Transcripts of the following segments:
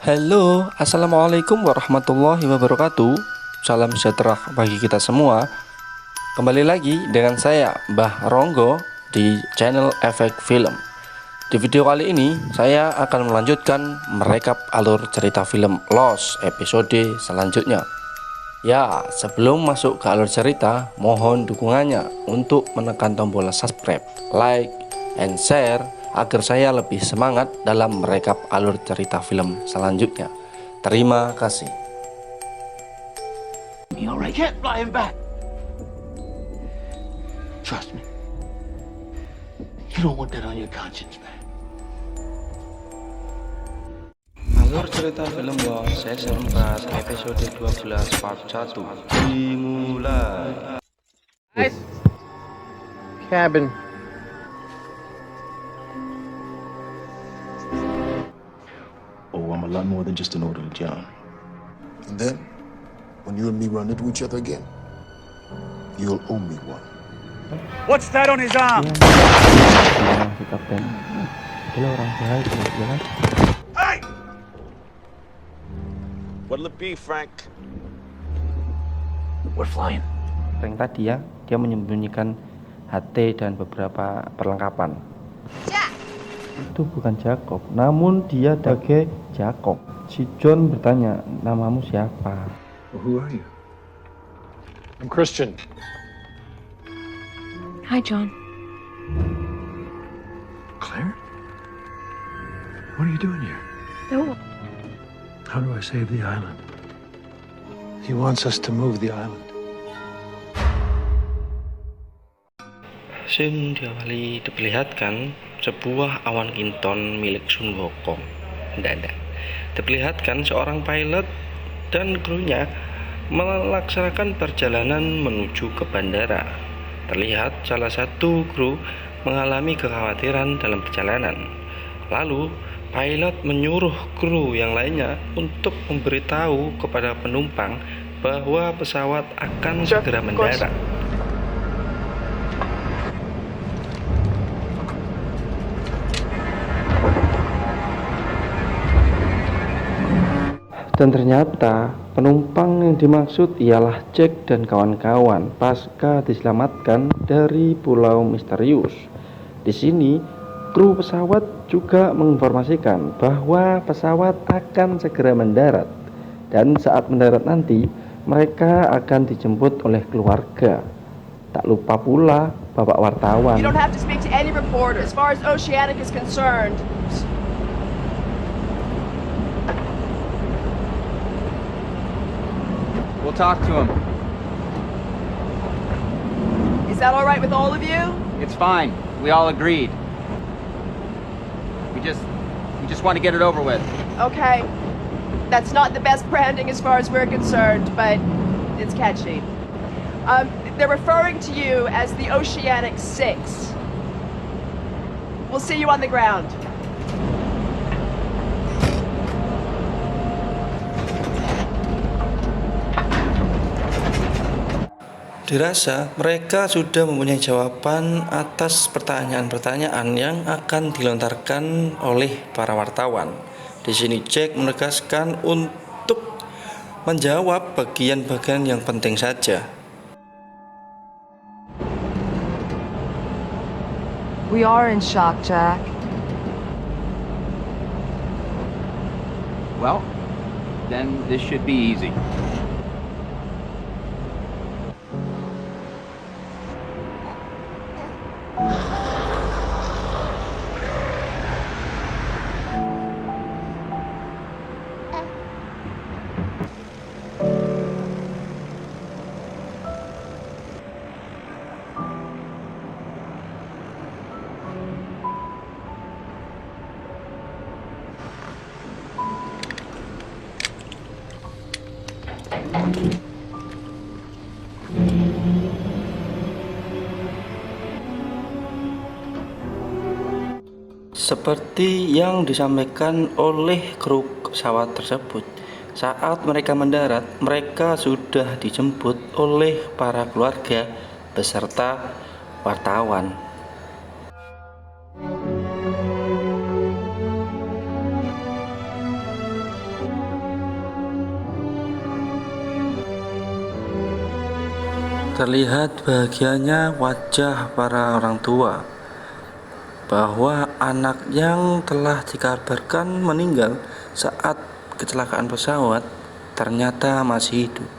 Halo, assalamualaikum warahmatullahi wabarakatuh. Salam sejahtera bagi kita semua. Kembali lagi dengan saya, Mbah Ronggo, di channel Efek Film. Di video kali ini, saya akan melanjutkan merekap alur cerita film Lost episode selanjutnya. Ya, sebelum masuk ke alur cerita, mohon dukungannya untuk menekan tombol subscribe, like, and share agar saya lebih semangat dalam merekap alur cerita film selanjutnya. Terima kasih. Alright, can't fly him back. Trust me. You don't want that on your conscience, man. Alur cerita film Lost season 4 episode 12 part 1 dimulai. Guys, cabin. Oh, I'm a lot more than just an orderly, John. And then, when you and me run into each other again, you'll owe me one. What's that on his arm? Si kapten, dia orang baik, ya kan? Hey! What'll it be, Frank? We're flying. Frank tadi ya, dia menyembunyikan HT dan beberapa perlengkapan. Itu bukan Jacob, namun dia sebagai Jacob. Si John bertanya, namamu siapa? Well, who are you? I'm Christian. Hi, John. Claire? What are you doing here? No, How do I save the island? He wants us to move the island. Scene diawali diperlihatkan sebuah awan kinton milik Sun Wukong. Tidak. Diperlihatkan seorang pilot dan krunya melaksanakan perjalanan menuju ke bandara. Terlihat salah satu kru mengalami kekhawatiran dalam perjalanan. Lalu pilot menyuruh kru yang lainnya untuk memberitahu kepada penumpang bahwa pesawat akan segera mendarat. Dan ternyata penumpang yang dimaksud ialah Jack dan kawan-kawan pasca diselamatkan dari pulau misterius. Di sini, kru pesawat juga menginformasikan bahwa pesawat akan segera mendarat. Dan saat mendarat nanti, mereka akan dijemput oleh keluarga. Tak lupa pula bapak wartawan. You don't have to speak to any reporter. As far as Oceanic is concerned, We'll talk to him. is that all right with all of you? It's fine. We all agreed. We just want to get it over with. Okay. That's not the best branding as far as we're concerned, but it's catchy. They're referring to you as the Oceanic 6. We'll see you on the ground. Dirasa mereka sudah mempunyai jawaban atas pertanyaan-pertanyaan yang akan dilontarkan oleh para wartawan. Di sini Jack menegaskan untuk menjawab bagian-bagian yang penting saja. we are in shock, Jack. Well, then this should be easy. Seperti yang disampaikan oleh kru pesawat tersebut, saat mereka mendarat, mereka sudah dijemput oleh para keluarga beserta wartawan. Terlihat bahagianya wajah para orang tua bahwa anak yang telah dikabarkan meninggal saat kecelakaan pesawat ternyata masih hidup.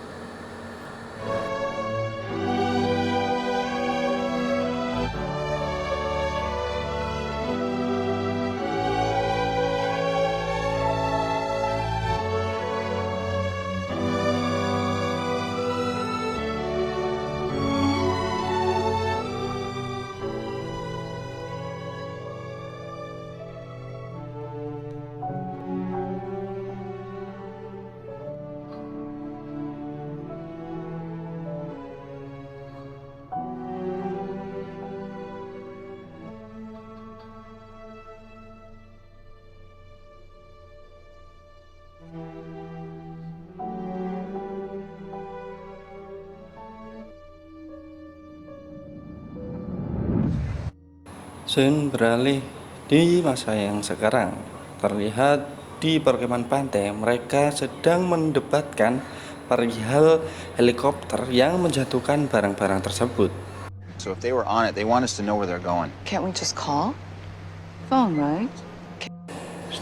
Scene beralih di masa yang sekarang. Terlihat di perkemahan pantai, mereka sedang mendebatkan perihal helikopter yang menjatuhkan barang-barang tersebut. So if they were on it, they want us to know where they're going. Can't we just call? Phone, right?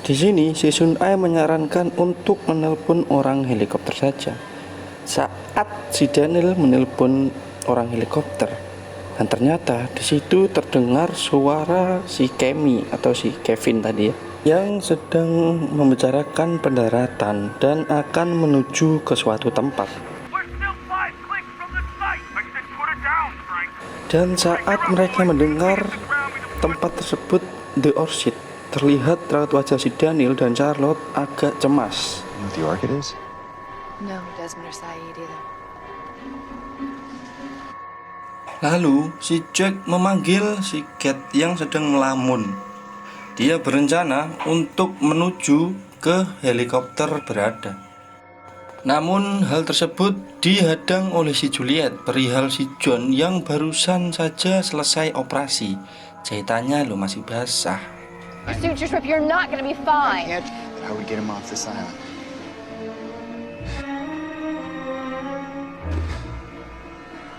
Di sini, si Sun Ai menyarankan untuk menelpon orang helikopter saja. Saat si Daniel menelpon orang helikopter, dan ternyata di situ terdengar suara si Kemi atau si Kevin tadi ya, yang sedang membicarakan pendaratan dan akan menuju ke suatu tempat. Dan saat mereka mendengar tempat tersebut The Orchid, terlihat raut wajah si Daniel dan Charlotte agak cemas. You know what the orchid is? No, Desmond or Saeed either. Lalu si Jack memanggil si Cat yang sedang melamun. Dia berencana untuk menuju ke helikopter berada. Namun hal tersebut dihadang oleh si Juliet perihal si John yang barusan saja selesai operasi. Jahitannya lo masih basah. Suture trip, you're not gonna be fine. How would we get him off this island?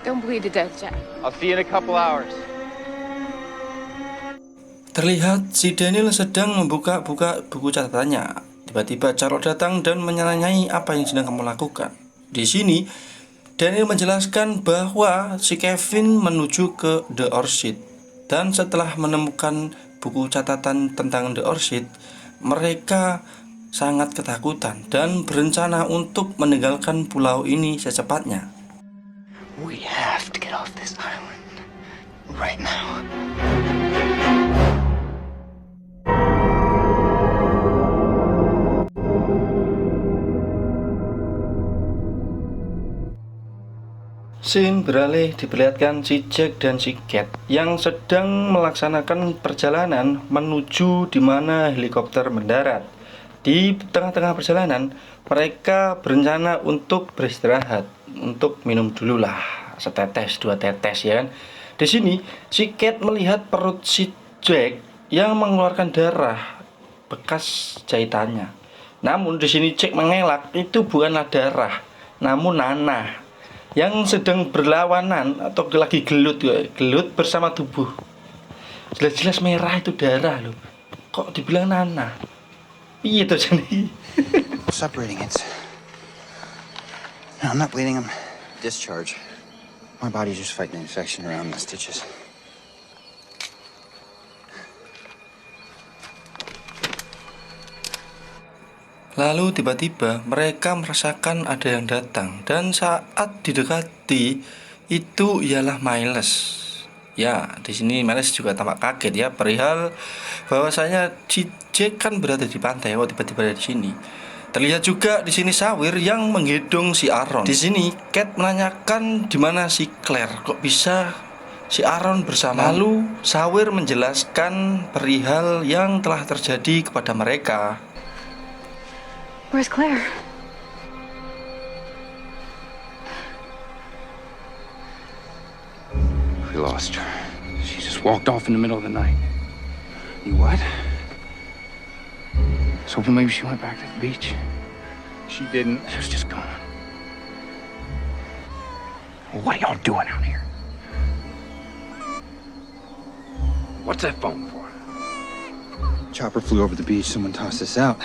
Don't bleed to death, Jack. I'll see you in a couple hours. Terlihat si Daniel sedang membuka-buka buku catatannya. Tiba-tiba Charlotte datang dan menanyai apa yang sedang kamu lakukan. Di sini Daniel menjelaskan bahwa si Kevin menuju ke The Orchid, dan setelah menemukan buku catatan tentang The Orchid, mereka sangat ketakutan dan berencana untuk meninggalkan pulau ini secepatnya. We have to get off this island right now. Scene beralih diperlihatkan si Jack dan si Cat yang sedang melaksanakan perjalanan menuju di mana helikopter mendarat. Di tengah-tengah perjalanan, mereka berencana untuk beristirahat, untuk minum dulu lah, setetes, dua tetes ya kan. Di sini si Cat melihat perut si Jack yang mengeluarkan darah bekas jahitannya. Namun di sini Jack mengelak, itu bukanlah darah, namun nanah yang sedang berlawanan atau lagi gelut bersama tubuh. Jelas-jelas merah itu darah loh. Kok dibilang nanah? Iya tuh jadi. Separating it. No, I'm not bleeding. I'm discharge. My body's just fighting an infection around the stitches. Lalu tiba-tiba mereka merasakan ada yang datang, dan saat didekati itu ialah Miles. Ya, di sini Miles juga tampak kaget ya perihal bahwasanya si Jack kan berada di pantai, tiba-tiba ada di sini. Terlihat juga di sini Sawir yang menggedong si Aaron. Di sini Cat menanyakan di mana si Claire, kok bisa si Aaron bersama. Lalu Sawir menjelaskan perihal yang telah terjadi kepada mereka. Where's Claire? We lost her. She just walked off in the middle of the night. You what? I was hoping maybe she went back to the beach. She didn't. She was just gone. What are y'all doing out here? What's that phone for? Chopper flew over the beach. Someone tossed us out.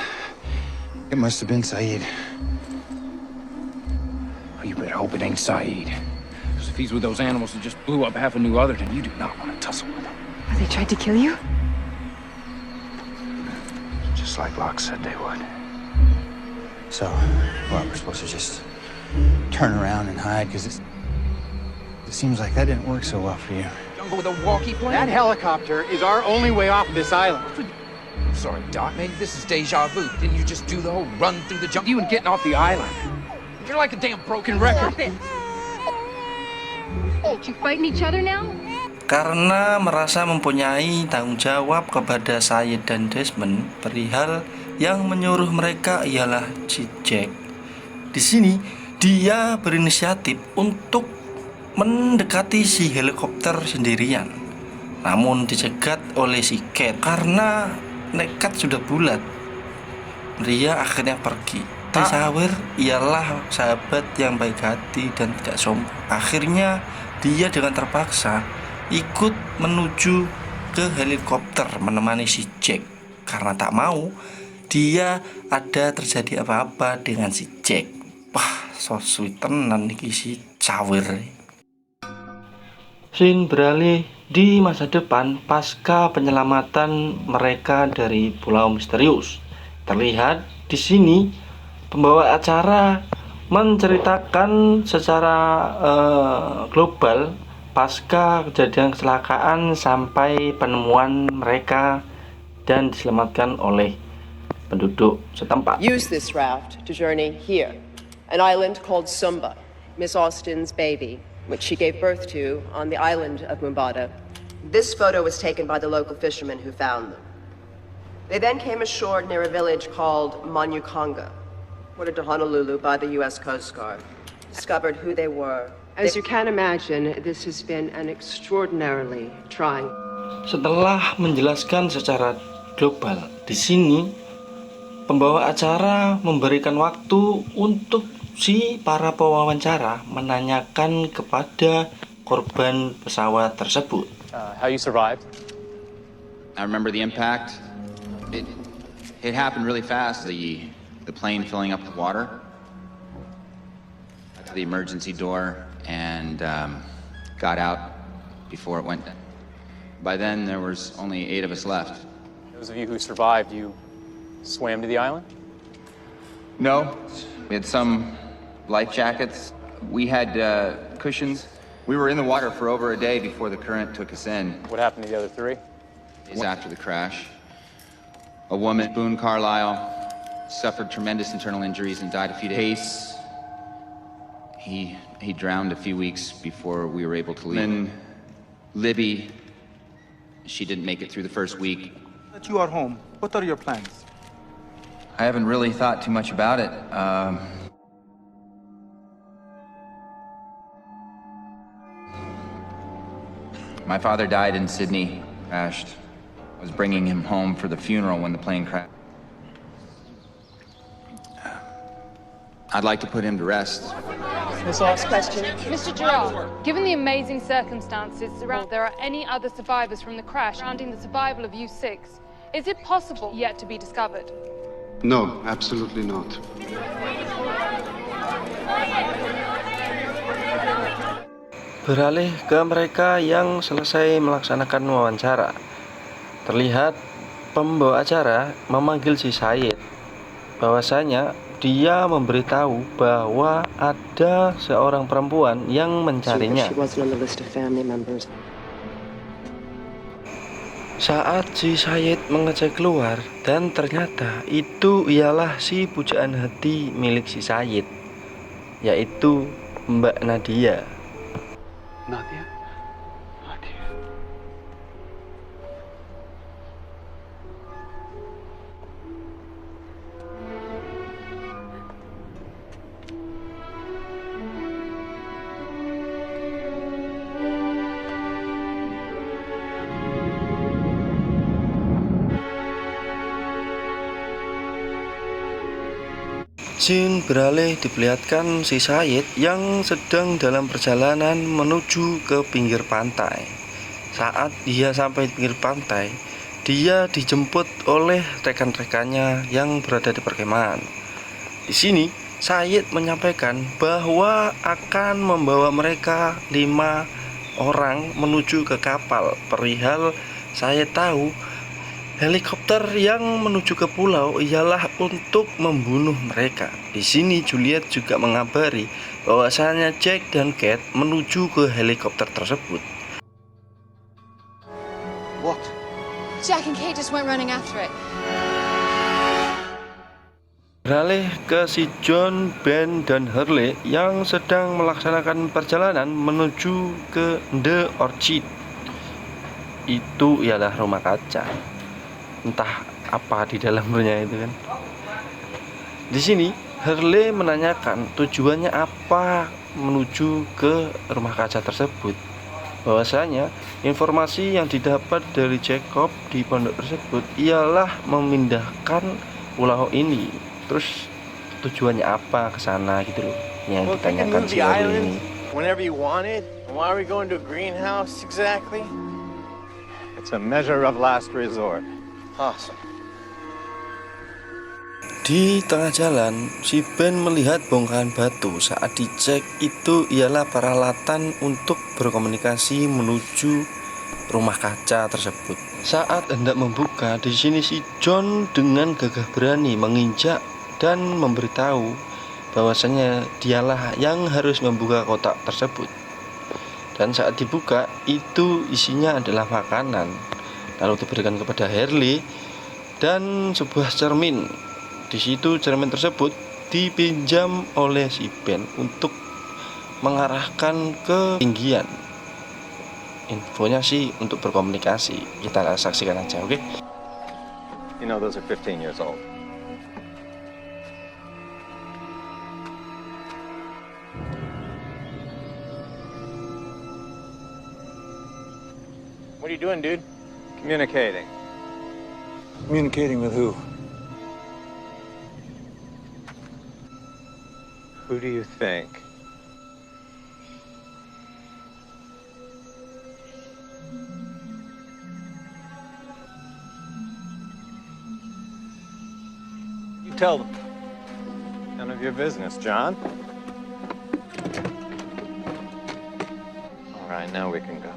It must have been Saeed. Oh, you better hope it ain't Saeed. Because if he's with those animals that just blew up half a New Otherton, you do not want to tussle with him. They tried to kill you? Just like Locke said they would. So, what, we're supposed to just turn around and hide? Because it seems like that didn't work so well for you. Jungle with a walkie plane? That helicopter is our only way off this island. I'm sorry, Doc. Maybe this is deja vu. Didn't you just do the whole run through the jungle? You and getting off the island. You're like a damn broken record. You fighting each other now? Karena merasa mempunyai tanggung jawab kepada Sayid dan Desmond perihal yang menyuruh mereka ialah si Jack. Di sini dia berinisiatif untuk mendekati si helikopter sendirian. Namun dicegat oleh si Cat karena nekat sudah bulat. Dia akhirnya pergi. Tasawir ialah sahabat yang baik hati dan tidak sombong. Akhirnya dia dengan terpaksa ikut menuju ke helikopter menemani si Jack karena tak mau dia ada terjadi apa-apa dengan si Jack. Wah, so sweet tenan iki si Cawir. Scene beralih di masa depan pasca penyelamatan mereka dari Pulau Misterius. Terlihat di sini pembawa acara menceritakan secara global pasca kejadian kecelakaan sampai penemuan mereka dan diselamatkan oleh penduduk setempat. Use this raft to journey here, an island called Sumba, Miss Austen's baby, which she gave birth to on the island of Mumbada. This photo was taken by the local fishermen who found them. They then came ashore near a village called Manyukonga, ordered to Honolulu by the U.S. Coast Guard, discovered who they were. As you can imagine, this has been an extraordinarily trying. Setelah menjelaskan secara global, di sini pembawa acara memberikan waktu untuk si para pewawancara menanyakan kepada korban pesawat tersebut. How you survived? I remember the impact. It happened really fast. The plane filling up with water. Got to the emergency door and got out before it went down. By then, there was only 8 of us left. Those of you who survived, you swam to the island? No, we had some life jackets. We had cushions. We were in the water for over a day before the current took us in. What happened to the other 3? Days after the crash, a woman, Boone Carlisle, suffered tremendous internal injuries and died a few days. He drowned a few weeks before we were able to leave. Then Libby, she didn't make it through the first week. That you are home, what are your plans? I haven't really thought too much about it. My father died in Sydney, crashed. I was bringing him home for the funeral when the plane crashed. I'd like to put him to rest. Next question. Mr. Gerard, given the amazing circumstances around, there are any other survivors from the crash surrounding the survival of U-6? Is it possible yet to be discovered? No, absolutely not. Beralih ke mereka yang selesai melaksanakan wawancara. Terlihat pembawa acara memanggil si Sayid. Bahwasanya dia memberitahu bahwa ada seorang perempuan yang mencarinya. Saat si Sayid mengecek keluar dan ternyata itu ialah si pujaan hati milik si Sayid, yaitu Mbak Nadia. Nadia? Scene beralih diperlihatkan si Syed yang sedang dalam perjalanan menuju ke pinggir pantai. Saat dia sampai di pinggir pantai, dia dijemput oleh rekan-rekannya yang berada di perkemahan. Di sini, Syed menyampaikan bahwa akan membawa mereka 5 orang menuju ke kapal. Perihal Syed tahu helikopter yang menuju ke pulau ialah untuk membunuh mereka. Di sini Juliet juga mengabari bahwasanya Jack dan Kate menuju ke helikopter tersebut. What? Jack and Kate just went running after it. Beralih ke si John, Ben, dan Hurley yang sedang melaksanakan perjalanan menuju ke The Orchid. Itu ialah rumah kaca. Entah apa di dalamnya itu kan. Di sini Hurley menanyakan tujuannya apa menuju ke rumah kaca tersebut. Bahwasanya informasi yang didapat dari Jacob di pondok tersebut ialah memindahkan pulau ini. Terus tujuannya apa ke sana gitu loh, yang ditanyakan si Hurley ini. Whenever you want it, why are we going to a greenhouse exactly? It's a measure of last resort. Awesome. Di tengah jalan, si Ben melihat bongkahan batu. Saat dicek, itu ialah peralatan untuk berkomunikasi menuju rumah kaca tersebut. Saat hendak membuka, di sini si John dengan gagah berani menginjak dan memberitahu bahwasanya dialah yang harus membuka kotak tersebut. Dan saat dibuka, itu isinya adalah makanan. Lalu diberikan kepada Hurley dan sebuah cermin. Di situ cermin tersebut dipinjam oleh si Ben untuk mengarahkan ke ketinggian. Infonya sih untuk berkomunikasi. Kita saksikan aja, oke? You know those are 15 years old. What are you doing, dude? Communicating. Communicating with who? Who do you think? You tell them. None of your business, John. All right, now we can go.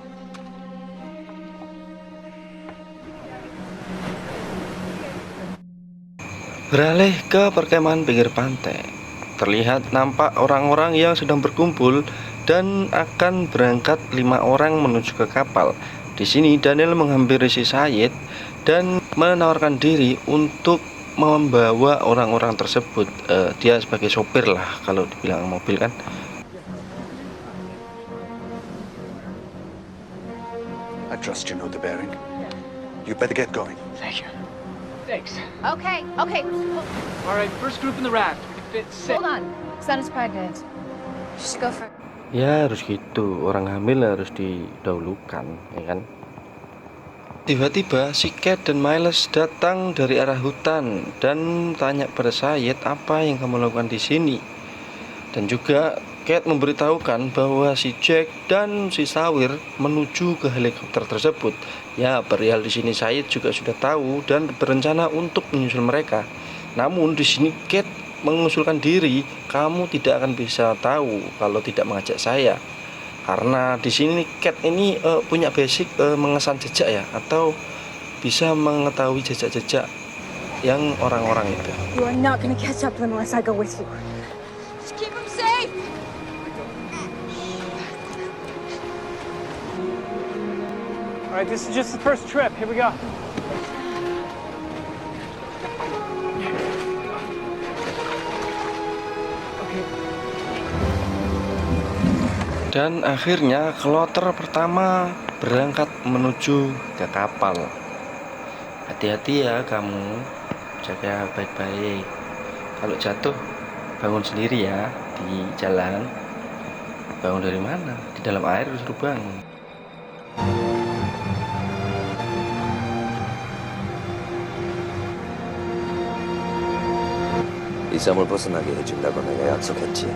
Beralih ke perkemahan pinggir pantai. Terlihat nampak orang-orang yang sedang berkumpul dan akan berangkat 5 orang menuju ke kapal. Di sini Daniel menghampiri si Syed dan menawarkan diri untuk membawa orang-orang tersebut. Dia sebagai sopir lah kalau dibilang mobil kan. I trust you know the bearing. You better get going. Thank you. Thanks. Okay. All right, first group in the raft. We can fit 6. Hold on. Son is pregnant. You should go for. Ya harus gitu, orang hamil harus didahulukan, ya kan. Tiba-tiba si Kate dan Miles datang dari arah hutan dan tanya pada Syed apa yang kamu lakukan di sini. Dan juga Kate memberitahukan bahwa si Jack dan si Sawir menuju ke helikopter tersebut. Ya, perihal di sini Syed juga sudah tahu dan berencana untuk menyusul mereka. Namun di sini Kate mengusulkan diri, kamu tidak akan bisa tahu kalau tidak mengajak saya. Karena di sini Kate ini punya basic mengesan jejak ya, atau bisa mengetahui jejak-jejak yang orang-orang itu. You are not gonna catch up unless I go with you. Just keep him safe. All right, this is just the first trip. Here we go. Dan akhirnya kloter pertama berangkat menuju ke kapal. Hati-hati ya kamu, jaga baik-baik. Kalau jatuh bangun sendiri ya di jalan. Bangun dari mana? Di dalam air disuruh bangun. 이 섬을 벗어나게 해준다고 내가 약속했지.